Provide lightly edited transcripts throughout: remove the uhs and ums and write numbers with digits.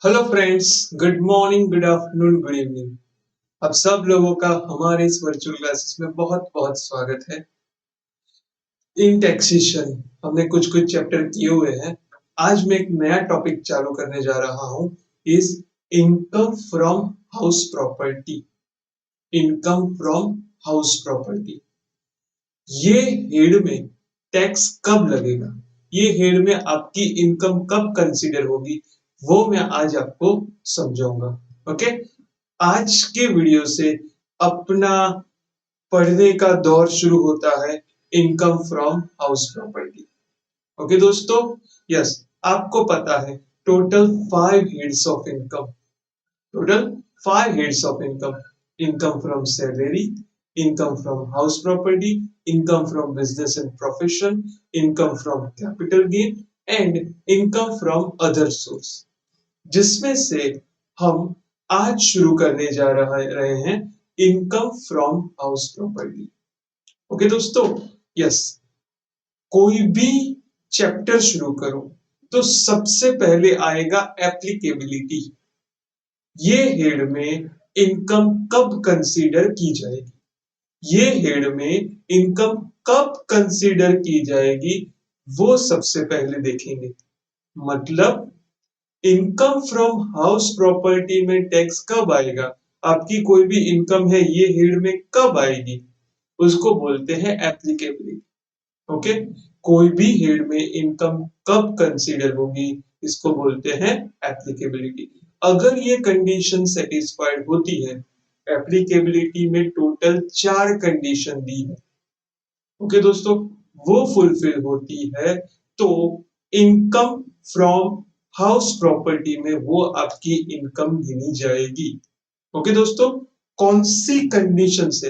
Hello friends, good morning, good afternoon, good evening. अब सब लोगों का हमारे इस वर्चुअल क्लासेस में बहुत बहुत स्वागत है। इन टैक्सेशन हमने कुछ कुछ चैप्टर किए हुए हैं। आज मैं एक नया टॉपिक चालू करने जा रहा हूँ, is income from house property. Income from house property, ये हेड में टैक्स कब लगेगा, ये हेड में आपकी इनकम कब कंसीडर होगी, वो मैं आज आपको समझाऊंगा। ओके, आज के वीडियो से अपना पढ़ने का दौर शुरू होता है, income from house property. Okay दोस्तों, यस, आपको पता है total 5 heads of income. Total 5 heads of income: income from salary, income from house property, income from business and profession, income from capital gain, and income from other source, जिसमें से हम आज शुरू करने जा रहे हैं income from house property. Okay दोस्तों, यस, कोई भी चैप्टर शुरू करो तो सबसे पहले आएगा एप्लीकेबिलिटी। ये हेड में इनकम कब कंसीडर की जाएगी, ये हेड में इनकम कब कंसीडर की जाएगी, वो सबसे पहले देखेंगे। मतलब इनकम फ्रॉम हाउस प्रॉपर्टी में टैक्स कब आएगा, आपकी कोई भी इनकम है ये हेड में कब आएगी, उसको बोलते हैं एप्लीकेबिलिटी। ओके, कोई भी हेड में इनकम कब कंसीडर होगी, इसको बोलते हैं एप्लीकेबिलिटी। अगर ये कंडीशन सेटिस्फाइड होती है, एप्लीकेबिलिटी में टोटल 4 कंडीशन दी है। ओके दोस्तों, वो फुलफिल होती है तो इनकम फ्रॉम हाउस प्रॉपर्टी में वो आपकी इनकम गिनी जाएगी। ओके दोस्तों, कौन सी कंडीशन से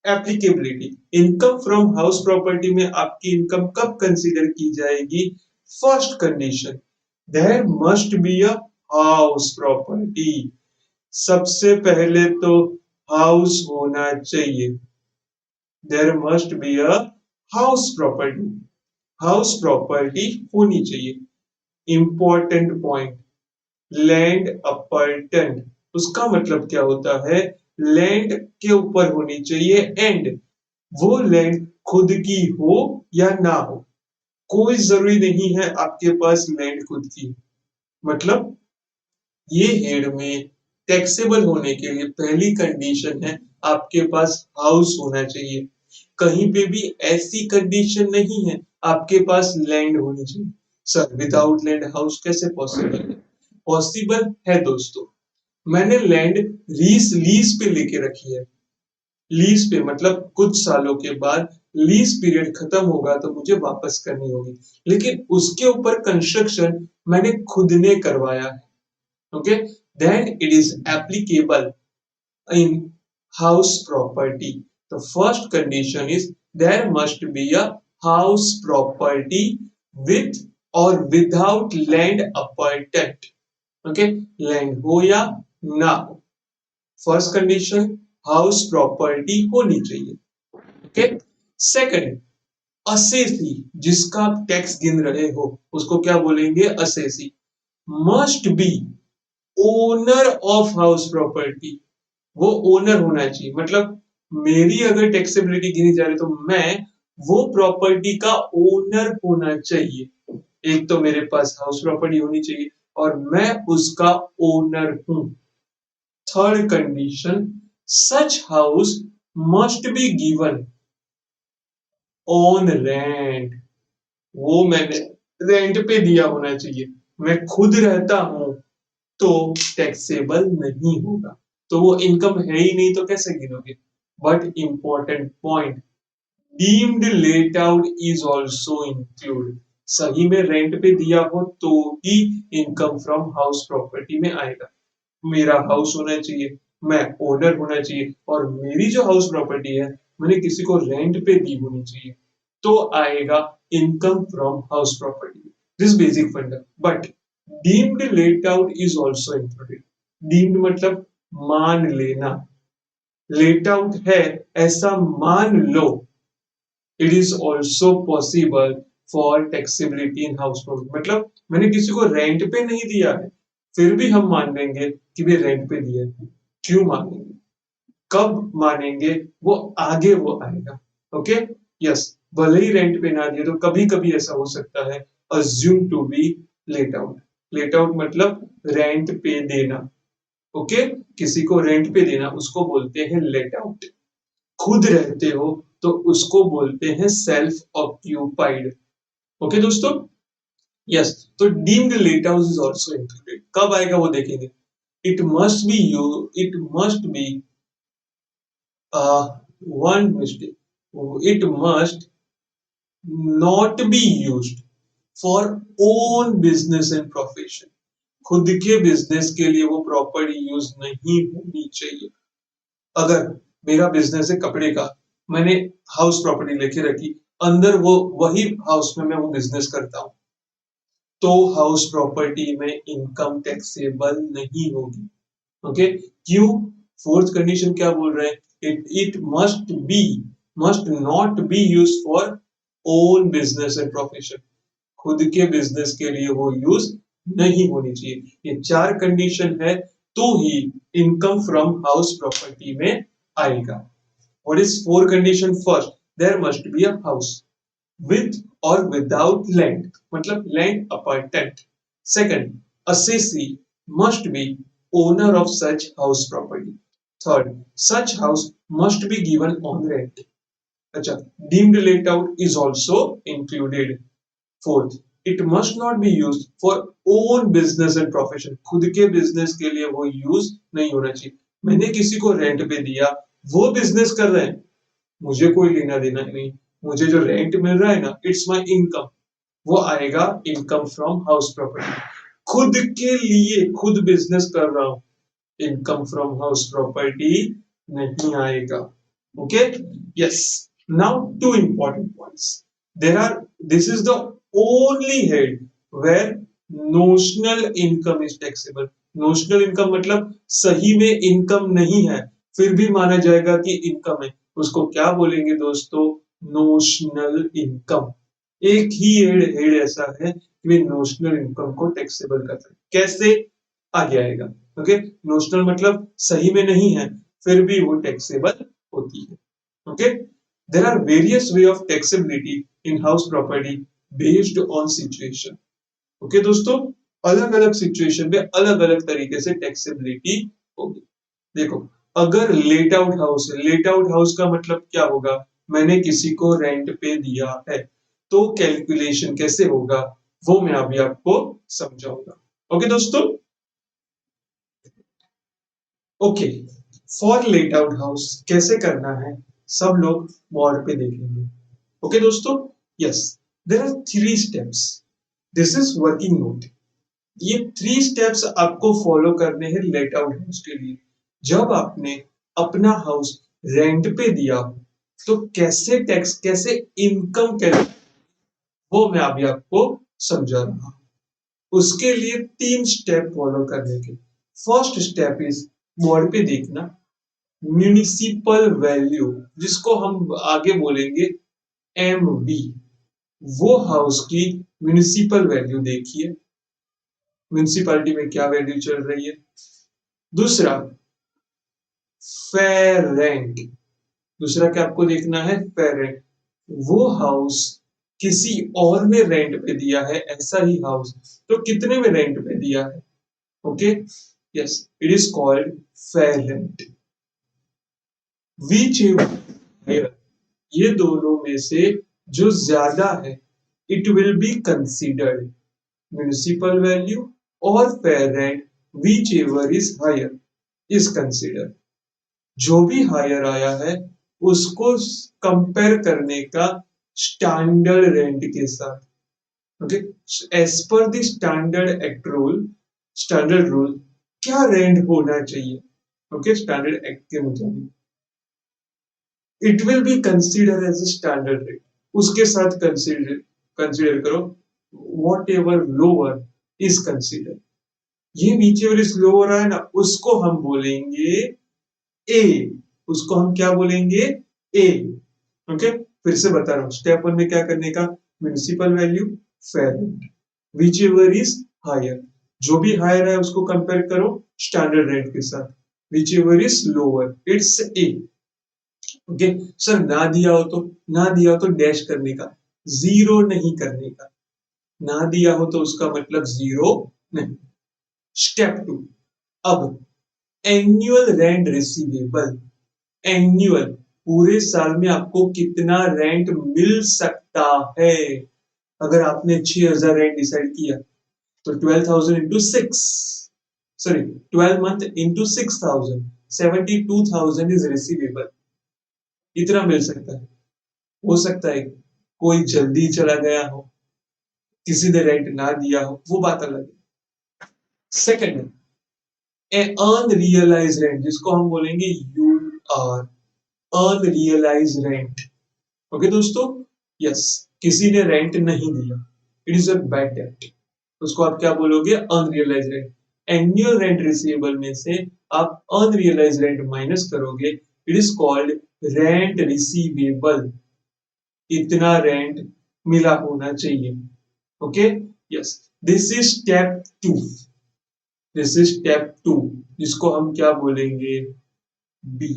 applicability, income from house property में आपकी इनकम कब कंसीडर की जाएगी? First condition, there must be a house property. सबसे पहले तो हाउस होना चाहिए। There must be a house property, house property होनी चाहिए। इंपॉर्टेंट पॉइंट, लैंड अपर्टेंट, उसका मतलब क्या होता है? लैंड के ऊपर होनी चाहिए, एंड वो लैंड खुद की हो या ना हो, कोई जरूरी नहीं है आपके पास लैंड खुद की। मतलब ये हेड में टैक्सेबल होने के लिए पहली कंडीशन है आपके पास हाउस होना चाहिए। कहीं पे भी ऐसी कंडीशन नहीं है आपके पास लैंड होनी चाहिए। सर, विदाउट लैंड हाउस कैसे पॉसिबल है? पॉसिबल है दोस्तों। मैंने लैंड लीज पे लेके रखी है। लीज पे मतलब कुछ सालों के बाद लीज पीरियड खत्म होगा तो मुझे वापस करनी होगी, लेकिन उसके ऊपर कंस्ट्रक्शन मैंने खुद ने करवाया है। okay, then it is applicable in house property. The first condition is there must be a house property with or without land appurtenant. Okay, land हो या ना हो, फर्स्ट कंडीशन हाउस प्रॉपर्टी होनी चाहिए। ओके, सेकंड, असेसी, जिसका आप tax गिन रहे हो उसको क्या बोलेंगे? Assessee. Must be owner of house property, वो ओनर होना चाहिए। मतलब मेरी अगर टैक्सेबिलिटी गिनी जा रही है तो मैं वो प्रॉपर्टी का ओनर होना चाहिए। एक तो मेरे पास हाउस प्रॉपर्टी होनी चाहिए और मैं उसका ओनर हूं। Third condition, such house must be given on rent, वो मैंने रेंट पे दिया होना चाहिए। मैं खुद रहता हूं तो टैक्सेबल नहीं होगा, तो वो इनकम है ही नहीं तो कैसे गिनोगे? But important point, deemed let out is also include. सही में रेंट पे दिया हो तो ही इनकम फ्रॉम हाउस प्रॉपर्टी में आएगा। मेरा हाउस होना चाहिए, मैं ओनर होना चाहिए, और मेरी जो हाउस प्रॉपर्टी है मैंने किसी को रेंट पे दी होनी चाहिए, तो आएगा income from house property. This basic funda, but deemed let out is also included. Deemed मतलब मान लेना, लेट आउट है ऐसा मान लो। It is also possible for taxability in house property. मतलब मैंने किसी को रेंट पे नहीं दिया है, फिर भी हम मान लेंगे कि वे रेंट पे दिए। क्यों मानेंगे, कब मानेंगे, वो आगे वो आएगा। ओके, यस, भले ही रेंट पे ना दिए तो कभी कभी ऐसा हो सकता है। Assume to be let out. Let out मतलब रेंट पे देना। ओके, किसी को रेंट पे देना उसको बोलते हैं लेट आउट। खुद रहते हो तो उसको बोलते हैं सेल्फ ऑक्यूपाइड। ओके दोस्तों, यस, तो deemed let house is also included. कब आएगा वो देखेंगे। It must be you, it must be one mistake, it must not be used for own business and profession। खुद के बिजनेस के लिए वो प्रॉपर्टी यूज नहीं होनी चाहिए। अगर मेरा बिजनेस है कपड़े का, मैंने हाउस प्रॉपर्टी लेके रखी, अंदर वो वही हाउस में मैं वो बिजनेस करता हूँ, तो हाउस प्रॉपर्टी में इनकम टैक्सेबल नहीं होगी। ओके, क्यों? फोर्थ कंडीशन क्या बोल रहे हैं? It must not be use for own business and profession. खुद के बिजनेस के लिए वो यूज नहीं होनी चाहिए। ये चार कंडीशन है तो ही इनकम फ्रॉम हाउस प्रॉपर्टी में आएगा। What is four condition? First, there must be a house with or without land, मतलब land apartment। Second, assessee must be owner of such house property। Third, such house must be given on rent। अच्छा, deemed let out is also included। Fourth, it must not be used for own business and profession। खुद के business के लिए वो use नहीं होना चाहिए। मैंने किसी को रेंट पे दिया, वो बिजनेस कर रहे हैं, मुझे कोई लेना देना नहीं। मुझे जो रेंट मिल रहा है ना, इट्स माय इनकम, वो आएगा इनकम फ्रॉम हाउस प्रॉपर्टी। खुद के लिए खुद बिजनेस कर रहा हूं, इनकम फ्रॉम हाउस प्रॉपर्टी नहीं आएगा। Okay, yes, now two important points. There are, this is the only head where notional income is taxable. Notional income मतलब सही में इनकम नहीं है, फिर भी माना जाएगा कि इनकम है, उसको क्या बोलेंगे दोस्तों? Notional income. एक ही हेड ऐसा है कि वे नोशनल इनकम को टैक्सेबल करता है। कैसे? आगे आएगा। ओके, नोशनल मतलब सही में नहीं है, फिर भी वो टैक्सेबल होती है। Okay, there are various way of taxability in house property based on situation. Okay दोस्तों, अलग अलग सिचुएशन में अलग अलग तरीके से टैक्सेबिलिटी होगी। देखो, अगर लेट आउट हाउस है, लेट आउट हाउस का मतलब क्या होगा? मैंने किसी को रेंट पे दिया है, तो कैलकुलेशन कैसे होगा वो मैं अभी आपको समझाऊंगा। ओके दोस्तों, okay, for late out house कैसे करना है सब लोग बोर्ड पे देखेंगे। ओके दोस्तों, yes, there are three steps. This is working note. ये थ्री स्टेप्स आपको फॉलो करने हैं लेट आउट हाउस के लिए। जब आपने अपना हाउस रेंट पे दिया तो कैसे टैक्स, कैसे इनकम कैलकुलेट, वो मैं अभी आपको समझा रहा हूं। उसके लिए तीन स्टेप फॉलो करने के। फर्स्ट स्टेप इज बोर्ड पे देखना म्यूनिसिपल वैल्यू, जिसको हम आगे बोलेंगे एमवी। वो हाउस की म्यूनिसिपल वैल्यू देखिए, म्यूनिसिपैलिटी में क्या वैल्यू चल रही है। दूसरा, फेयर रेंट। दूसरा क्या आपको देखना है? Fair rent. वो हाउस किसी और ने रेंट पे दिया है, ऐसा ही हाउस, तो कितने में रेंट पे दिया है? Okay, yes, it is called fair rent. Which, ये दोनों में से जो ज्यादा है, it will be considered municipal value और fair rent, whichever is higher is considered. जो भी हायर आया है उसको कंपेयर करने का स्टैंडर्ड रेंट के साथ। Okay, as per the standard act rule, standard rule क्या रेंट होना चाहिए? ओके, स्टैंडर्ड एक्ट के मुताबिक it will be consider as a standard rate. उसके साथ कंसीडर कंसीडर करो whatever lower is consider. ये नीचे वाली लोअर है ना, उसको हम बोलेंगे ए। उसको हम क्या बोलेंगे? ए। ओके, फिर से बता रहा हूं, स्टेप वन में क्या करने का? Municipal value, fair rent, whichever is higher. जो भी हायर है उसको कंपेयर करो स्टैंडर्ड रेंट के साथ, which ever is lower it's A. Okay sir, ना दिया हो तो डैश करने का, जीरो नहीं करने का। ना दिया हो तो उसका मतलब जीरो नहीं। स्टेप 2, अब एनुअल रेंट रिसीवेबल। एनुअल, पूरे साल में आपको कितना रेंट मिल सकता है। अगर आपने 6000 रेंट डिसाइड किया तो 12,000 into 6, sorry 12 month into 6,000, 72,000 is receivable. इतना मिल सकता है। हो सकता है कोई जल्दी चला गया हो, किसी ने रेंट ना दिया हो, वो बात अलग है। सेकंड, अनरियलाइज रेंट, जिसको हम बोलेंगे यूआर, अनरियलाइज रेंट। ओके दोस्तों, यस, किसी ने रेंट नहीं दिया, it is a bad debt, उसको आप क्या बोलोगे, unrealise rent. Annual rent receivable में से आप अनरियलाइज रेंट माइनस करोगे, it is called rent receivable. इतना रेंट मिला होना चाहिए। Okay, yes, this is step 2, this is step 2, जिसको हम क्या बोलेंगे, बी।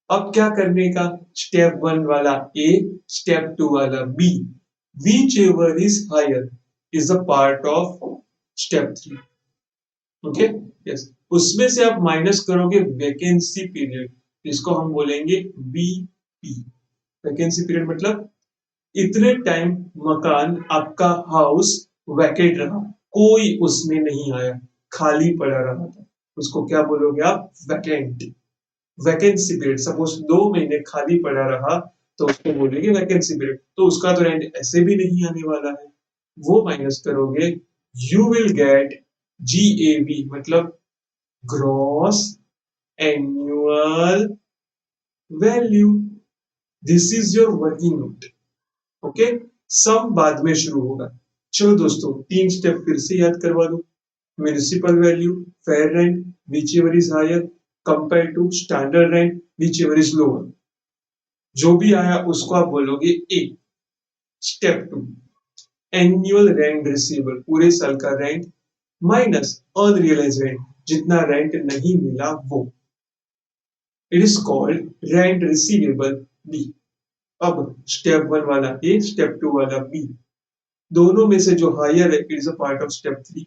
अब क्या करने का, स्टेप 1 वाला ए, स्टेप 2 वाला b, whichever is higher is a part of step 3। Okay, yes, उसमें से आप माइनस करोगे वैकेंसी पीरियड, जिसको हम बोलेंगे बीपी। वैकेंसी पीरियड मतलब इतने टाइम मकान, आपका हाउस वैकेंट रहा, कोई उसमें नहीं आया, खाली पड़ा रहा था, उसको क्या बोलोगे आप, वैकेंट। वैकेंसी पीरियड, सपोज 2 महीने खाली पड़ा रहा तो उसको बोलेंगे वैकेंसी पीरियड, तो उसका तो रेंट ऐसे भी नहीं आने वाला है, वो माइनस करोगे, यू विल गेट जीएवी, मतलब gross annual value. This is your working note. Okay, sum बाद में शुरू होगा। चलो दोस्तों, 3 स्टेप फिर से याद करवा दो। Municipal value, fair rent, whichever is higher compare to standard rent, whichever is lower. जो भी आया उसको आप बोलोगे a. Step 2, annual rent receivable, पूरे साल का रेंट माइनस अनरियलाइज रेंट, जितना रेंट नहीं मिला वो, it is called rent receivable b. अब स्टेप 1 वाला ए, स्टेप 2 वाला बी, दोनों में से जो हायर है it is a part of step 3,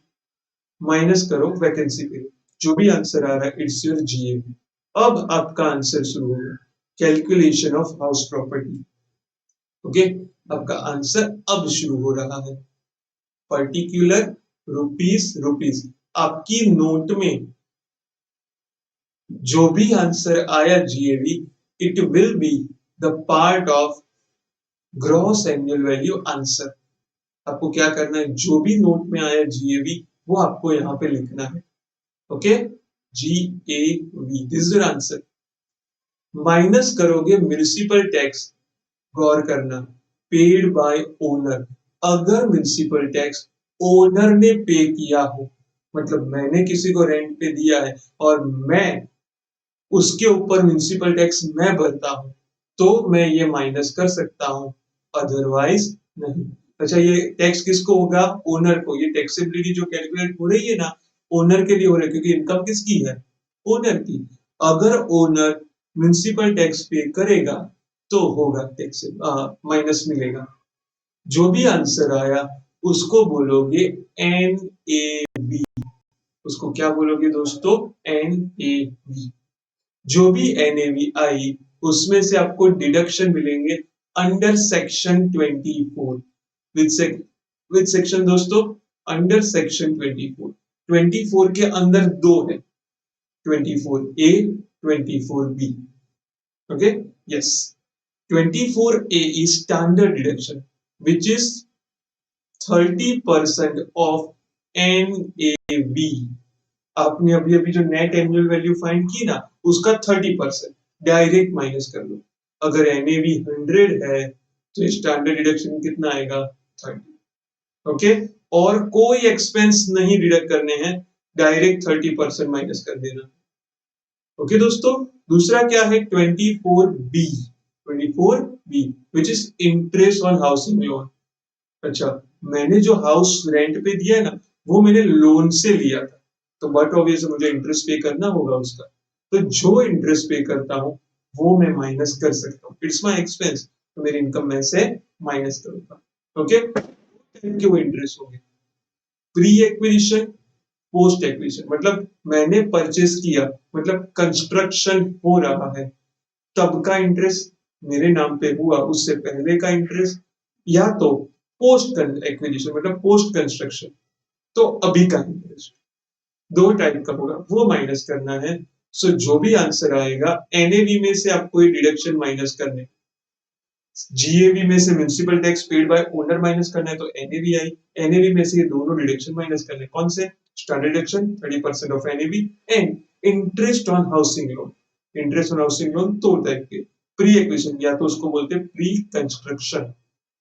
minus करो वैकेंसी पीरियड, जो भी आंसर आ रहा है इट्स योर जीएबी। अब आपका आंसर शुरू होगा, calculation of house property. Okay, आपका आंसर अब शुरू हो रहा है, पर्टिकुलर रुपीस रुपीस। आपकी नोट में जो भी आंसर आया GAV, it will be the part of gross annual value answer. आपको क्या करना है, जो भी नोट में आया जीएवी वो आपको यहाँ पे लिखना है। Okay, GAV, this is your answer. Minus करोगे म्युनिसिपल टैक्स, गौर करना, पेड बाय ओनर। अगर म्युनिसिपल टैक्स ओनर ने पे किया हो, मतलब मैंने किसी को रेंट पे दिया है और मैं उसके ऊपर म्युनिसिपल टैक्स मैं भरता हूं, तो मैं ये माइनस कर सकता हूं, अदरवाइज नहीं। अच्छा, ये टैक्स किसको होगा, ओनर को। ये टैक्सेबिलिटी जो कैलकुलेट हो रही है ना, ओनर के लिए हो रही है, क्योंकि इनकम किसकी है, ओनर की। अगर ओनर म्युनिसिपल टैक्स पे करेगा तो होगा टैक्स, माइनस मिलेगा। जो भी आंसर आया उसको बोलोगे एन ए बी। उसको क्या बोलोगे दोस्तों, एन ए बी। जो भी एनएवी आई उसमें से आपको डिडक्शन मिलेंगे अंडर सेक्शन 24। विद सेक्शन दोस्तों, अंडर सेक्शन 24। 24 के अंदर दो है, 24A, 24B। Okay, yes, 24A is standard deduction which is 30% of NAV। आपने अभी अभी जो नेट एनुअल वैल्यू फाइंड की ना, उसका 30% डायरेक्ट माइनस कर लो। अगर एनएवी 100 है तो स्टैंडर्ड डिडक्शन कितना आएगा, 30। ओके, और कोई एक्सपेंस नहीं डिडक्ट करने हैं, डायरेक्ट 30% माइनस कर देना। ओके दोस्तों, दूसरा क्या है, 24B, 24B which is interest on housing loan. अच्छा, मैंने जो हाउस रेंट पे दिया है ना, वो मैंने लोन से लिया था, तो बट ऑब्वियसली मुझे इंटरेस्ट पे करना होगा उसका, तो जो इंटरेस्ट पे करता हूँ वो मैं माइनस कर सकता हूँ, इट्स माय एक्सपेंस, तो मेरी इनकम में से माइनस करूंगा। ओके, के वो इंटरेस्ट होंगे, प्री एक्विजिशन, पोस्ट एक्विजिशन, मतलब मैंने परचेस किया, मतलब कंस्ट्रक्शन हो रहा है तब का इंटरेस्ट, मेरे नाम पे हुआ उससे पहले का इंटरेस्ट, या तो पोस्ट एक्विजिशन मतलब पोस्ट कंस्ट्रक्शन, तो अभी का इंटरेस्ट, दो टाइप का होगा वो माइनस करना है। सो जो भी आंसर आएगा एनएवी में से आपको ये डिडक्शन माइनस करने, जीएवी में से municipal tax paid by owner minus करना है तो एनएवी आई, एनएवी में से ये दोनों डिडक्शन माइनस करने, कौन से, standard deduction 30% of NAV and interest on housing loan, interest on housing loan दो टाइप के, प्री एक्विजिशन या तो उसको बोलते हैं प्री कंस्ट्रक्शन,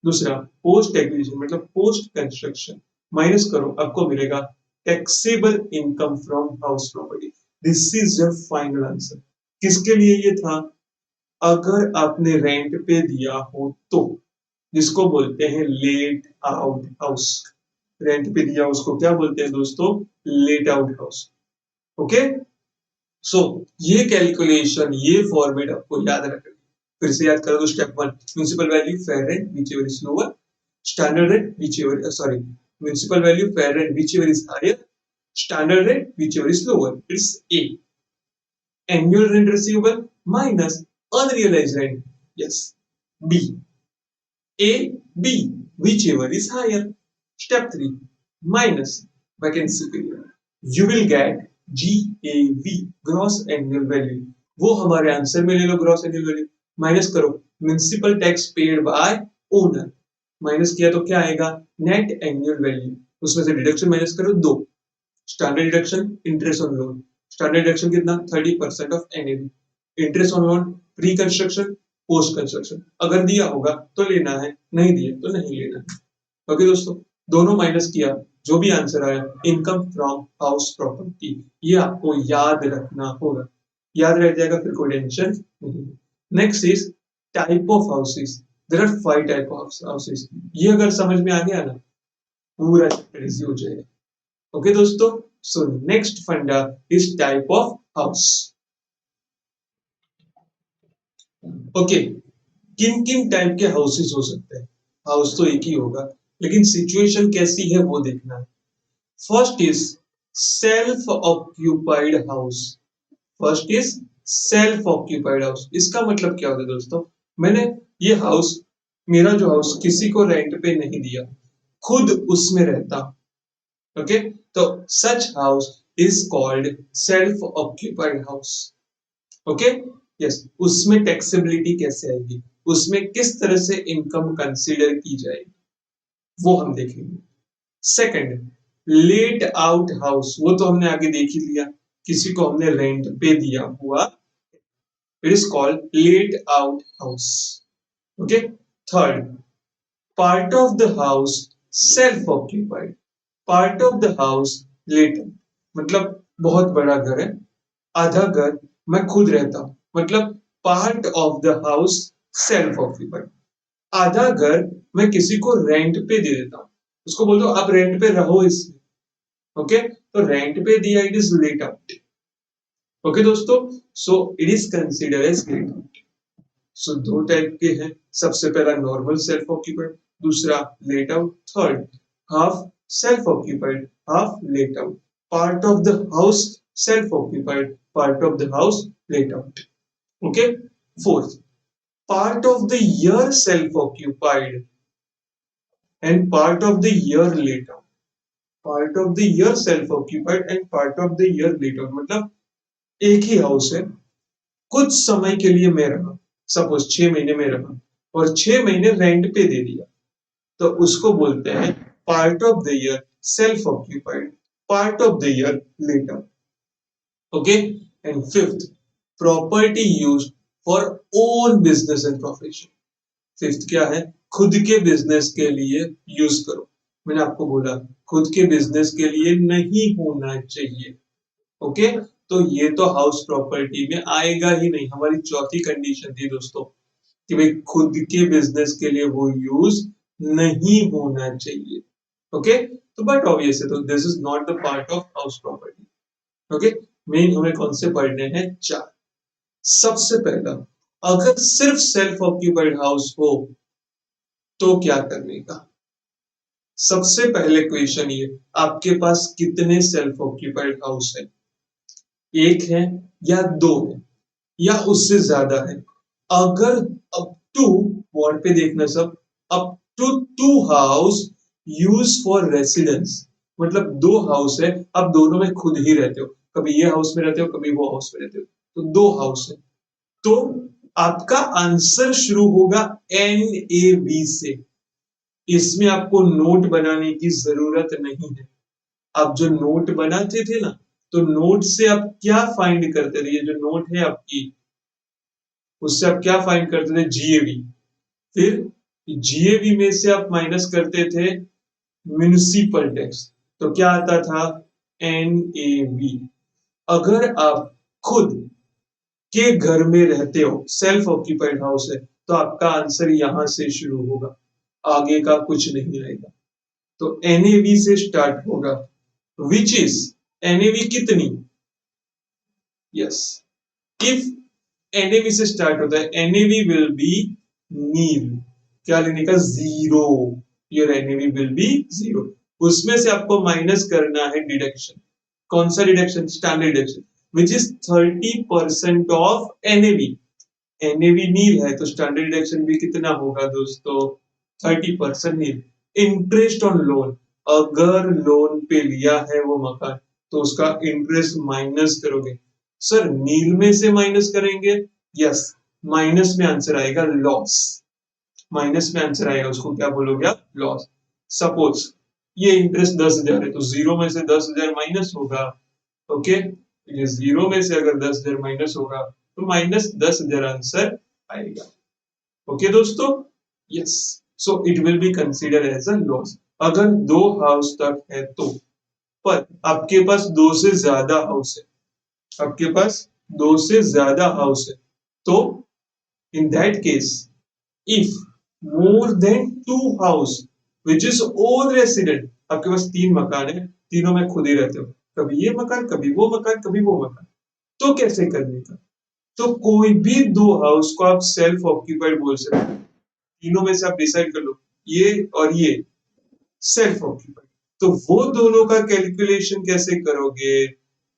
दूसरा पोस्ट एक्विजिशन मतलब पोस्ट कंस्ट्रक्शन, माइनस करो आपको मिलेगा taxable income from house property. This is your final answer. किसके लिए ये था, अगर आपने रेंट पे दिया हो तो, जिसको बोलते हैं लेट आउट हाउस, रेंट पे दिया उसको क्या बोलते हैं दोस्तों, लेट आउट हाउस। ओके, सो ये कैलकुलेशन, ये फॉर्मेट आपको याद रखना, फिर से याद करो तो step one, municipal value fair rent whichever is lower, standard rate whichever sorry, municipal value fair rent whichever is higher, standard rate whichever is lower, it's a, annual rent receivable minus unrealized rent, yes, b, a, b, whichever is higher, step 3, minus vacancy period, you will get GAV, gross annual value, वो हमारे answer में ले लो, gross annual value minus करो municipal tax paid by owner, minus किया तो क्या आएगा, net annual value, उसमें से डिडक्शन माइनस करो दो, standard deduction interest on loan, standard deduction कितना 30% of NAV, interest on loan pre construction post construction, अगर दिया होगा तो लेना है, नहीं दिया तो नहीं लेना है। ओके दोस्तों, दोनों माइनस किया, जो भी आंसर आया इनकम फ्रॉम हाउस प्रॉपर्टी, ये आपको याद रखना होगा, याद रह जाएगा फिर कोई टेंशन नहीं। Next is type of houses, there are 5 type of houses, ये अगर समझ में आ गया ना पूरा चैप्टर इजी हो जाएगा। ओके दोस्तों, सो नेक्स्ट फंडा is type of house. Okay, किन किन टाइप के हाउसेस हो सकते हैं, हाउस तो एक ही होगा लेकिन सिचुएशन कैसी है वो देखना है। First is self occupied house, first is self occupied house, इसका मतलब क्या होता है दोस्तों, मैंने ये हाउस, मेरा जो हाउस किसी को रेंट पे नहीं दिया, खुद उसमें रहता, ओके, तो such house is called self occupied house. Okay, yes, उसमें टैक्सेबिलिटी कैसे आएगी, उसमें किस तरह से इनकम कंसीडर की जाएगी वो हम देखेंगे। सेकंड, लेट आउट हाउस, वो तो हमने आगे देख ही लिया, किसी को हमने रेंट पे दिया हुआ, it is called late out house. Okay, third, part of the house self occupied, part of the house late, मतलब बहुत बड़ा घर है, आधा घर मैं खुद रहता हूं, मतलब part of the house self occupied, आधा घर मैं किसी को रेंट पे दे देता हूं, उसको बोल दो आप रेंट पे रहो इसमें। ओके, तो रेंट पे दिया, it is let out. Okay दोस्तों, so it is considered as let out. So दो टाइप के हैं, सबसे पहला नॉर्मल सेल्फ ऑक्यूपाइड, दूसरा let out, third half self occupied half let out, part of the house self occupied part of the house let out. Okay, fourth, part of the year self-occupied and part of the year later, part of the year self-occupied and part of the year later, मतलब एक ही house है, कुछ समय के लिए मैं रहा, suppose 6 महीने में रहा और 6 महीने रेंट पे दे दिया, तो उसको बोलते हैं part of the year self occupied part of the year later. Okay, and fifth, property used for own business and profession, fifth क्या है, खुद के बिजनेस के लिए यूज करो, मैंने आपको बोला खुद के बिजनेस के लिए नहीं होना चाहिए। ओके, तो ये तो हाउस प्रॉपर्टी में आएगा ही नहीं, हमारी चौथी कंडीशन थी दोस्तों कि भाई खुद के बिजनेस के लिए वो यूज नहीं होना चाहिए। ओके, तो बट ऑब्वियस है, तो this is not the part of house property. Okay, main हमें कौन से पढ़ने हैं? चार। सबसे पहला, अगर सिर्फ सेल्फ ऑक्यूपाइड हाउस हो तो क्या करने का? सबसे पहले क्वेश्चन ये, आपके पास कितने सेल्फ ऑक्यूपाइड हाउस है? एक है या दो है या उससे ज्यादा है? अगर अप टू, बोर्ड पे देखना सब, up to two house use for residence, मतलब दो हाउस है, आप दोनों में खुद ही रहते हो, कभी ये हाउस में रहते हो कभी वो हाउस में रहते हो, तो दो हाउस है, तो आपका आंसर शुरू होगा एन ए बी से। इसमें आपको नोट बनाने की जरूरत नहीं है। आप जो नोट बनाते थे ना, तो नोट से आप क्या फाइंड करते थे? ये जो नोट है आपकी, उससे आप क्या फाइंड करते थे? जीएवी। फिर जीएवी में से आप माइनस करते थे म्युनिसिपल टैक्स, तो क्या आता था? एनएबी। अगर आप खुद के घर में रहते हो, सेल्फ ऑक्यूपाइड हाउस है, तो आपका आंसर यहां से शुरू होगा, आगे का कुछ नहीं आएगा। तो एनएबी से स्टार्ट होगा, विच इज एनएबी कितनी? यस, इफ एनएवी से स्टार्ट होता है, एनएवी विल बी नील। क्या लेने का? Zero. Your NAV will be zero. उसमें से आपको माइनस करना है डिडक्शन। कौन सा deduction? Standard deduction, which is 30% of NAV. NAV nil है तो स्टैंडर्ड डिडक्शन भी कितना होगा दोस्तों? 30% नील। इंटरेस्ट ऑन लोन, अगर लोन पे लिया है वो मकान, तो उसका इंटरेस्ट माइनस करोगे। सर नील में से माइनस करेंगे? यस, माइनस में आंसर आएगा लॉस। माइनस में आंसर आएगा, उसको क्या बोलोगे आप? लॉस। सपोज ये इंटरेस्ट 10,000 है, तो जीरो में से 10,000 माइनस होगा। ओके, ये जीरो में से अगर 10,000 माइनस होगा तो माइनस 10,000 आंसर आएगा। ओके दोस्तों, yes, so it will be consider as a loss अगर दो हाउस तक है तो। पर आपके पास दो से ज्यादा हाउस है, आपके पास दो से ज्यादा हाउस है, तो in that case, if more than two house which is own resident, आपके पास तीन मकान है, तीनों में खुद ही रहते हो, कभी ये मकान कभी वो मकान कभी वो मकान, तो कैसे करने का? तो कोई भी दो हाउस को आप सेल्फ ऑक्यूपाइड बोल सकते हो। तीनों में से आप डिसाइड कर लो, ये और ये सेल्फ ऑक्यूपाइड, तो वो दोनों का कैलकुलेशन कैसे करोगे?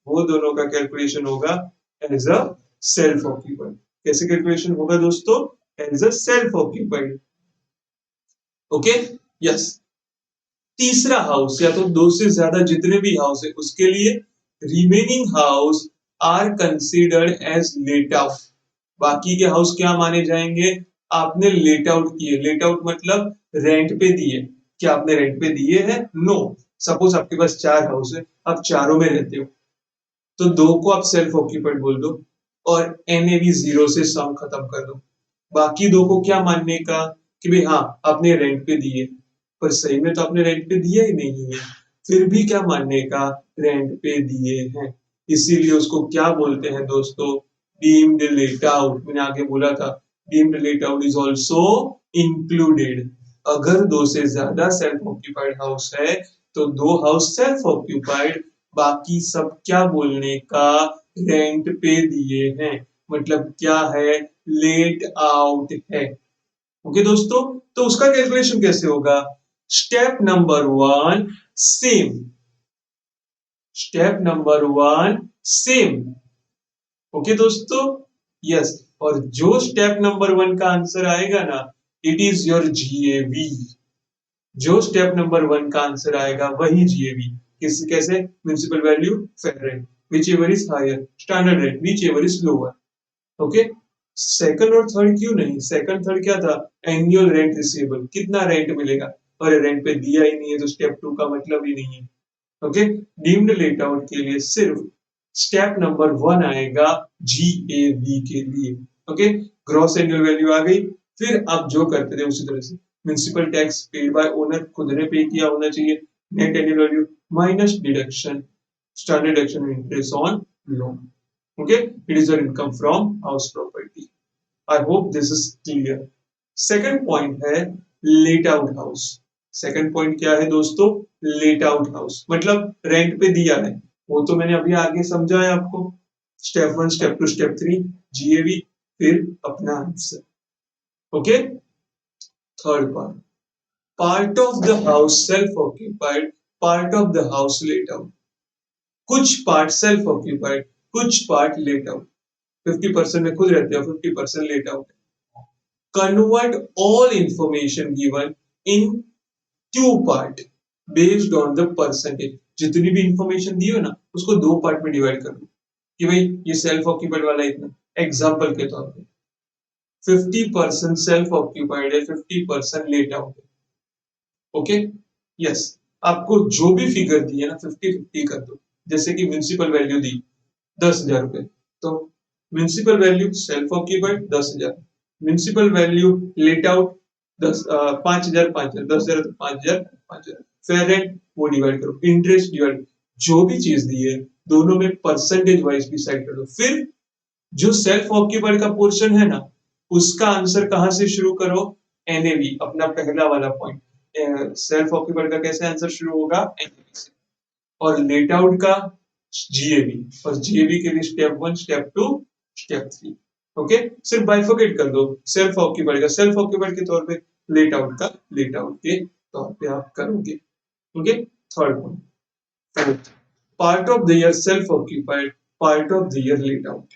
वो दोनों का कैलकुलेशन होगा एज अ सेल्फ ऑक्यूपाइड। कैसे कैलकुलेशन होगा दोस्तों? As a self occupied. Okay, yes. तीसरा हाउस, या तो दो से ज्यादा जितने भी हाउस है उसके लिए remaining house are considered as let out. बाकी के हाउस क्या माने जाएंगे? आपने लेट आउट किए। लेट आउट मतलब रेंट पे दिए। क्या आपने रेंट पे दिए हैं? नो। सपोज आपके पास चार हाउस है, आप चारों में रहते हो, तो दो को आप सेल्फ ऑक्यूपाइड बोल दो और एनएवी जीरो से सम खत्म कर दो। बाकी दो को क्या मानने का? कि भाई हाँ, आपने रेंट पे दिए, पर सही में तो आपने रेंट पे दिया ही नहीं है, फिर भी क्या मानने का? रेंट पे दिए हैं। इसीलिए उसको क्या बोलते हैं दोस्तों? Deemed let out. मैंने आगे बोला था, deemed let out is also included. अगर दो से ज्यादा सेल्फ ऑक्यूपाइड हाउस है, तो दो हाउस सेल्फ ऑक्यूपाइड, बाकी सब क्या बोलने का? रेंट पे दिए हैं, मतलब क्या है? लेट आउट है। ओके दोस्तों, तो उसका कैलकुलेशन कैसे होगा? Step number one, same. Step number one, same. Okay दोस्तों, यस। और जो स्टेप नंबर वन का आंसर आएगा ना, इट इज योर जीएवी। जो स्टेप नंबर वन का आंसर आएगा वही जीएवी। किस कैसे? Municipal value, fair rent, whichever is higher, standard rent, whichever is lower. Okay, second और थर्ड क्यों नहीं? सेकंड थर्ड क्या था? एनुअल रेंट रिसीवेबल, कितना रेंट मिलेगा, और रेंट पे दिया ही नहीं है तो स्टेप टू का मतलब ही नहीं है। ओके, डीम्ड लेट आउट के लिए सिर्फ स्टेप नंबर वन आएगा जीएवी के लिए। ओके, ग्रॉस एनुअल वैल्यू आ गई। फिर आप जो करते थे उसी तरह से, municipal tax paid by owner, खुद ने पे किया होना चाहिए, net annual value minus deduction, standard deduction interest on loan. Okay, it is your income from house property. I hope this is clear. Second point है let out house. Second point क्या है दोस्तों, late out house, मतलब rent पे दिया है, वो तो मैंने अभी आगे समझाया आपको, स्टेप 1 स्टेप 2 स्टेप 3 जीएवी, फिर अपना answer. Okay, third part of the house self occupied, part of the house let out, कुछ पार्ट सेल्फ ऑक्यूपाइड, कुछ पार्ट लेट आउट, 50% में खुद रहते हो, 50% let out. Convert all information given in two part based on the percentage, जितनी भी information दी हो ना उसको दो पार्ट में डिवाइड कर दो कि भाई ये सेल्फ ऑक्यूपाइड वाला इतना, एग्जांपल के तौर पे 50% सेल्फ ऑक्यूपाइड है, 50% लेट आउट है। ओके, यस, आपको जो भी फिगर दी है ना 50-50 कर दो। जैसे कि म्युनिसिपल वैल्यू दी 10,000 रुपए, तो municipal value self occupied 10,000, municipal value let out 5,000 5,000, 10,000 तो 5,000 5,000, फेयर रेंट वो डिवाइड करो, इंटरेस्ट डिवाइड, जो भी चीज दी है दोनों में परसेंटेज वाइज डिसाइड कर दो। फिर जो सेल्फ ऑक्यूपाइड का पोर्शन है ना उसका आंसर कहां से शुरू करो, एनएवी, अपना पहला वाला पॉइंट। सेल्फ ऑक्यूपाइड का कैसे आंसर शुरू होगा, एनएवी से, और लेट आउट का जीएबी, और जीएबी के लिए स्टेप 1 स्टेप 2 स्टेप 3। ओके, सिर्फ बाइफरकेट कर दो, सेल्फ ऑक्यूपाइड का सेल्फ ऑक्यूपाइड के तौर पे, लेट आउट का लेट आउट के तौर पे आप करोगे। Okay, third point, part of the year self occupied, part of the year let out.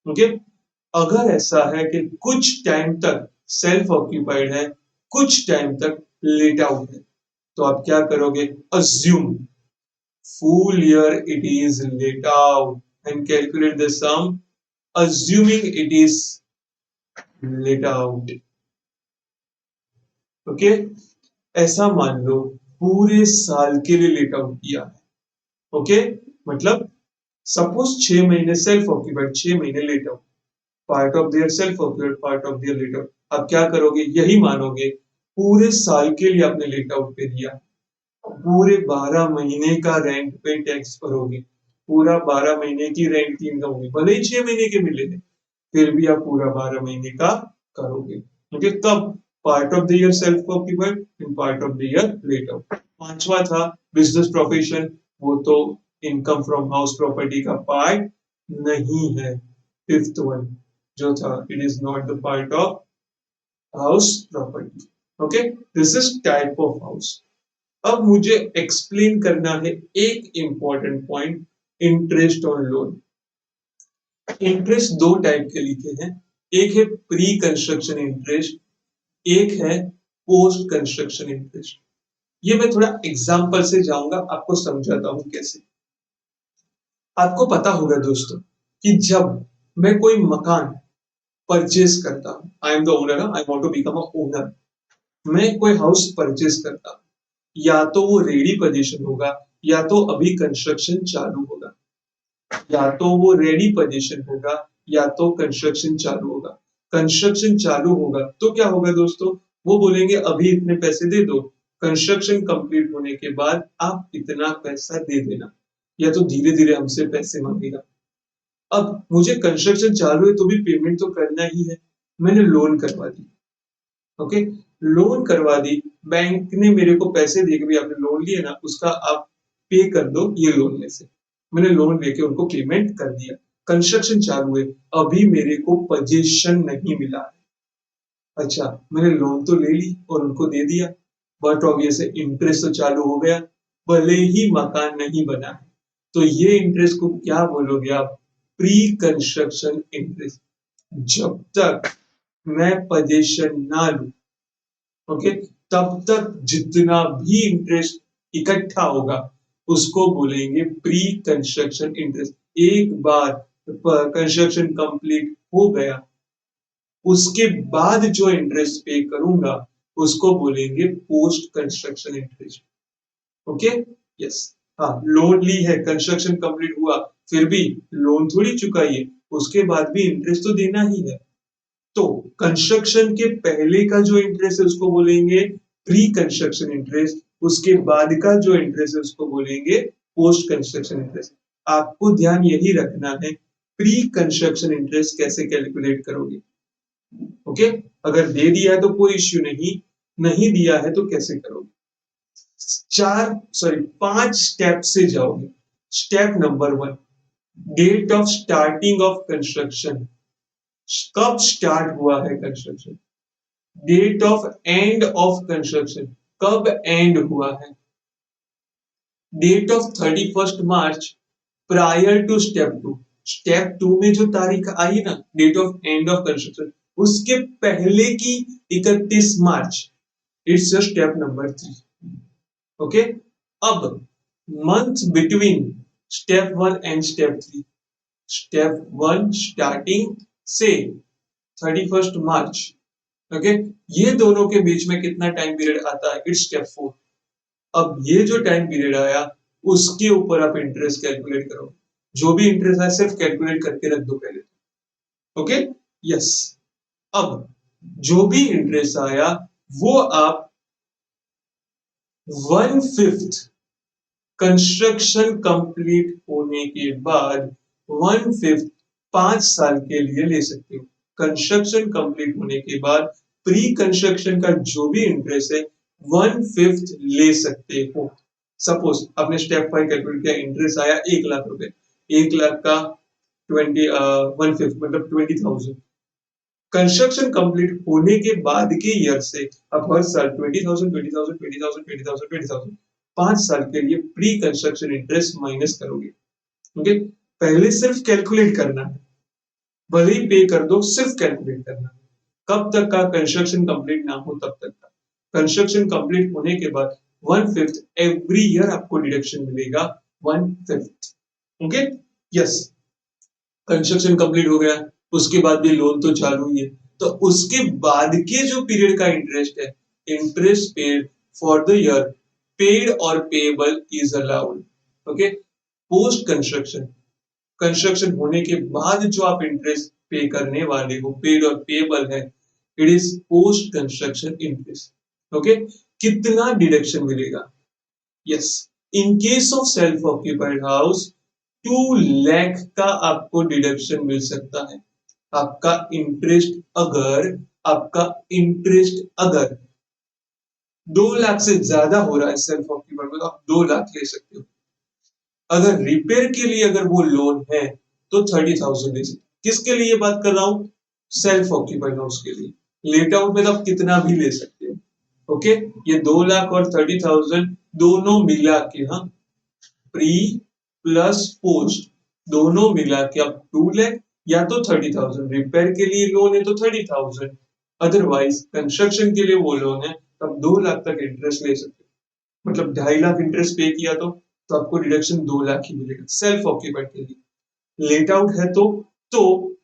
Okay, अगर ऐसा है कि कुछ टाइम तक सेल्फ ऑक्यूपाइड है, कुछ टाइम तक लेट आउट है, तो आप क्या करोगे, assume full year it is let out and calculate the sum assuming it is let out। Okay, ऐसा मान लो पूरे साल के लिए लेट आउट किया है। ओके, मतलब सपोज 6 महीने सेल्फ ऑक्यूपाइड, 6 महीने late out, part of their self occupied, part of their let out. आप क्या करोगे, यही मानोगे पूरे साल के लिए आपने लेट आउट पे दिया, पूरे 12 महीने का रेंट पे टैक्स भरोगे, पूरा 12 महीने की रेंट की इनकम होगी, भले ही 6 महीने के मिले हैं फिर भी आप पूरा 12 महीने का करोगे। ओके, तब part of the year self occupied and part of the year let out. पांचवा था बिजनेस प्रोफेशन, वो तो इनकम फ्रॉम हाउस प्रॉपर्टी का पार्ट नहीं है। फिफ्थ वन जो था, it is not the part of house property. Okay, this is type of house. अब मुझे एक्सप्लेन करना है एक important point, interest on loan. Interest दो टाइप के लिखे हैं, एक है प्री कंस्ट्रक्शन इंटरेस्ट, एक है पोस्ट कंस्ट्रक्शन इंटरेस्ट। ये मैं थोड़ा एग्जांपल से जाऊंगा, आपको समझाता हूं कैसे। आपको पता होगा दोस्तों कि जब मैं कोई मकान परचेज करता हूं, I am the owner, I want to become a owner, मैं कोई हाउस परचेज करता हूं, या तो वो रेडी पोजीशन होगा या तो अभी कंस्ट्रक्शन चालू होगा, या तो वो रेडी पोजीशन होगा या तो कंस्ट्रक्शन चालू होगा। कंस्ट्रक्शन चालू होगा तो क्या होगा दोस्तों, वो बोलेंगे अभी इतने पैसे दे दो, कंस्ट्रक्शन कंप्लीट होने के बाद आप इतना पैसा दे देना, या तो धीरे धीरे हमसे पैसे मांगेगा। अब मुझे कंस्ट्रक्शन चालू है तो भी पेमेंट तो करना ही है, मैंने लोन करवा दी। ओके, लोन करवा दी, बैंक ने मेरे को पैसे दिए कि भाई आपने लोन लिया ना, उसका आप पे कर दो ये लोन में से। मैंने लोन लेके उनको पेमेंट कर दिया, कंस्ट्रक्शन चालू है, अभी मेरे को पोजीशन नहीं मिला है। अच्छा, मैंने लोन तो ले ली और उनको दे दिया, बट ऑब्वियस है इंटरेस्ट तो चालू हो गया, भले ही मकान नहीं बना है। तो ये इंटरेस्ट को क्या बोलोगे आप, प्री कंस्ट्रक्शन इंटरेस्ट। जब तक मैं पोजीशन ना लूं, ओके, तब तक जितना भी इंटरेस्ट इकट्ठा होगा उसको बोलेंगे प्री कंस्ट्रक्शन इंटरेस्ट। एक बार कंस्ट्रक्शन कंप्लीट हो गया उसके बाद जो इंटरेस्ट पे करूंगा उसको बोलेंगे post construction interest. Okay, yes, हाँ, लोन ली है, कंस्ट्रक्शन कंप्लीट हुआ, फिर भी लोन थोड़ी चुकाइए, उसके बाद भी इंटरेस्ट तो देना ही है। तो कंस्ट्रक्शन के पहले का जो इंटरेस्ट है उसको बोलेंगे प्री कंस्ट्रक्शन इंटरेस्ट, उसके बाद का जो इंटरेस्ट है उसको बोलेंगे पोस्ट कंस्ट्रक्शन इंटरेस्ट। आपको ध्यान यही रखना है प्री कंस्ट्रक्शन इंटरेस्ट कैसे कैलकुलेट करोगे। ओके, अगर दे दिया है तो कोई इश्यू नहीं, नहीं दिया है तो कैसे करोगे। पांच स्टेप से जाओगे। Step number 1, date of starting of construction, कब स्टार्ट हुआ है construction. Date of end of construction, कब एंड हुआ है। Date of 31 March prior to step 2, step 2 में जो तारीख आई ना date of end of construction, उसके पहले की 31 मार्च, इट्स स्टेप नंबर 3। ओके, अब month between step 1 and step 3, step 1 starting से 31 मार्च, ओके, ये दोनों के बीच में कितना टाइम पीरियड आता है, इट्स स्टेप 4। अब ये जो टाइम पीरियड आया उसके ऊपर आप इंटरेस्ट कैलकुलेट करो, जो भी इंटरेस्ट आया सिर्फ कैलकुलेट करके रख दो पहले। Okay, yes. अब जो भी इंटरेस्ट आया वो आप 1/5 कंस्ट्रक्शन कंप्लीट होने के बाद 1/5 5 साल के लिए ले सकते हो। कंस्ट्रक्शन कंप्लीट होने के बाद प्री कंस्ट्रक्शन का जो भी इंटरेस्ट है 1/5 ले सकते हो। सपोज आपने स्टेप 5 कैलकुलेट किया, इंटरेस्ट आया 1 लाख रुपए, 1 लाख का 1/5 मतलब 20,000। कंस्ट्रक्शन कंप्लीट होने के बाद के ईयर से आप हर साल 20,000 20,000 20,000 20,000 20,000 5 साल के लिए प्री कंस्ट्रक्शन इंटरेस्ट माइनस करोगे। ओके, पहले सिर्फ कैलकुलेट करना है, भले ही पे कर दो, सिर्फ कैलकुलेट करना है। कब तक का कंस्ट्रक्शन कंप्लीट ना हो तब तक का। कंस्ट्रक्शन कंप्लीट होने के बाद 1/5 एवरी ईयर आपको डिडक्शन मिलेगा 1/5। Okay, yes. कंस्ट्रक्शन कंप्लीट हो गया, उसके बाद भी लोन तो चालू ही है, तो उसके बाद के जो पीरियड का इंटरेस्ट है, interest paid for the year paid और payable is allowed. Okay, post construction, construction होने के बाद जो आप इंटरेस्ट पे करने वाले हो, पेड और पेएबल है, it is post construction interest. Okay, कितना डिडक्शन मिलेगा, yes, in case of self occupied house 2 lakh का आपको डिडक्शन मिल सकता है। आपका इंटरेस्ट अगर आपका इंटरेस्ट अगर 2 लाख से ज्यादा हो रहा है सेल्फ ऑक्यूपाइड में, तो आप 2 लाख ले सकते हो। अगर रिपेयर के लिए अगर वो लोन है तो 30,000 ले सकते हो। किसके लिए बात कर रहा हूं, सेल्फ ऑक्यूपाइड हाउस के लिए। लेट आउट में तो आप कितना भी ले सकते हो। ओके, ये 2 लाख और 30,000 दोनों मिला के, हाँ, प्री प्लस पोस्ट दोनों मिला के आप 2 लाख या तो 30,000, रिपेयर के लिए लोन है तो 30,000, अदरवाइज कंस्ट्रक्शन के लिए वो लोन है तब 2 लाख तक इंटरेस्ट ले सकते हो। मतलब 2.5 लाख इंटरेस्ट पे किया तो आपको डिडक्शन 2 लाख ही मिलेगा सेल्फ ऑक्यूपाइड के लिए। लेट आउट है तो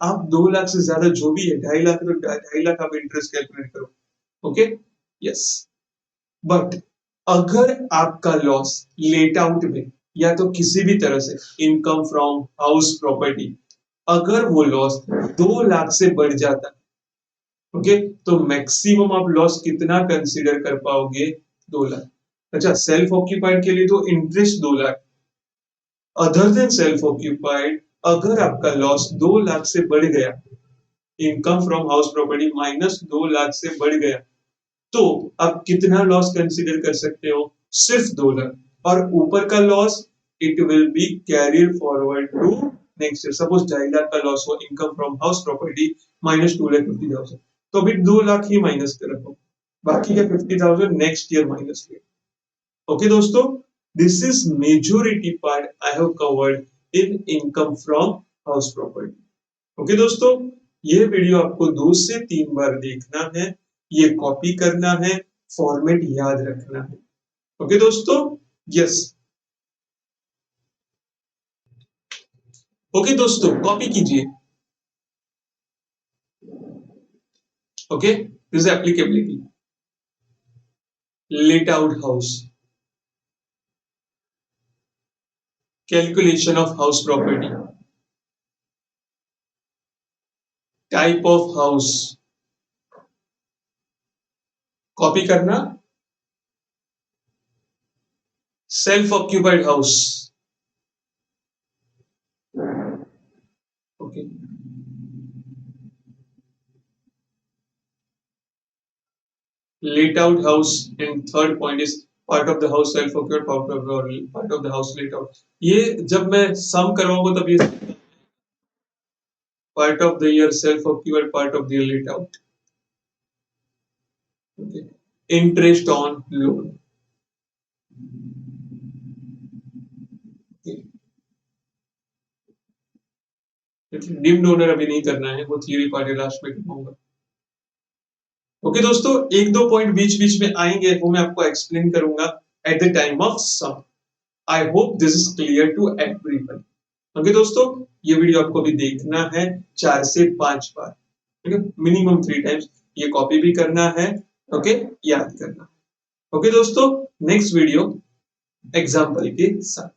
आप 2 लाख से ज्यादा जो भी है 2.5 लाख, तो 2.5 लाख आप इंटरेस्ट कैलकुलेट करो। Okay, yes. बट अगर आपका लॉस लेट आउट में या तो किसी भी तरह से इनकम फ्रॉम हाउस प्रॉपर्टी, अगर वो लॉस 2 लाख से बढ़ जाता है, ओके, तो मैक्सिमम आप लॉस कितना कंसीडर कर पाओगे, 2 लाख। अच्छा, सेल्फ ऑक्यूपाइड के लिए तो interest 2 lakh, other than self occupied अगर आपका लॉस 2 लाख से बढ़ गया, income from house property minus 2 lakh से बढ़ गया, तो आप कितना लॉस कंसीडर कर सकते हो, सिर्फ 2 लाख। और ऊपर का loss it will be carried forward to next year. Suppose 2.5 lakh का लॉस हुआ income from house property minus 2,50,000, तो अभी 2 लाख ही माइनस कर रखो, बाकी का 50,000 नेक्स्ट ईयर माइनस किया। ओके दोस्तों, this is majority part I have covered in income from house property. Okay दोस्तों, ये वीडियो आपको 2 से 3 बार देखना है, ये कॉपी करना है, फॉर्मेट याद रखना है। ओके दोस्तों, यस। ओके दोस्तों, कॉपी कीजिए। Okay, this applicability, let out house, calculation of house property, type of house, copy करना, self occupied house, okay, let out house, and third point is part of the house self occupied, part of the house let out. ये जब मैं sum करवाऊंगा तब ये part of the year self occupied, part of the year let out. Okay, interest on loan. Deemed owner अभी नहीं करना है, वो थियरी पार्ट लास्ट में करवाऊंगा। ओके दोस्तों, एक दो पॉइंट बीच बीच में आएंगे, वो मैं आपको एक्सप्लेन करूंगा at the time of sum. I hope this is clear to everyone. Okay दोस्तों, ये वीडियो आपको भी देखना है 4 से 5 बार, ठीक है, मिनिमम 3 टाइम्स। ये कॉपी भी करना है, ओके, याद करना। ओके दोस्तों, नेक्स्ट वीडियो एग्जाम्पल के साथ।